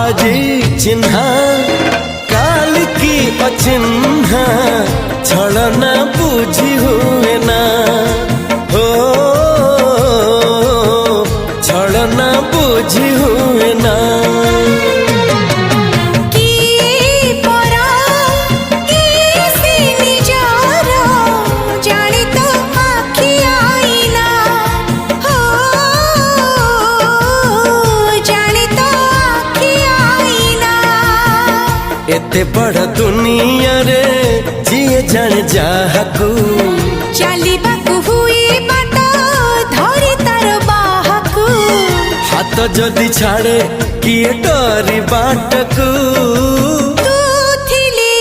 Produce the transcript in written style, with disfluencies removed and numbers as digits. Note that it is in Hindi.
आजी चिन्हा काल की अचिन्हा छलना बुझी हुए ना हो छलना बुझी हुए ना एते बड़ दुनिया रे जिए जान जाहकू चलिबाकू हुई बाट धरी तार बाहकू हाथ जदि छाड़े किए डरी बाटकू तू थिली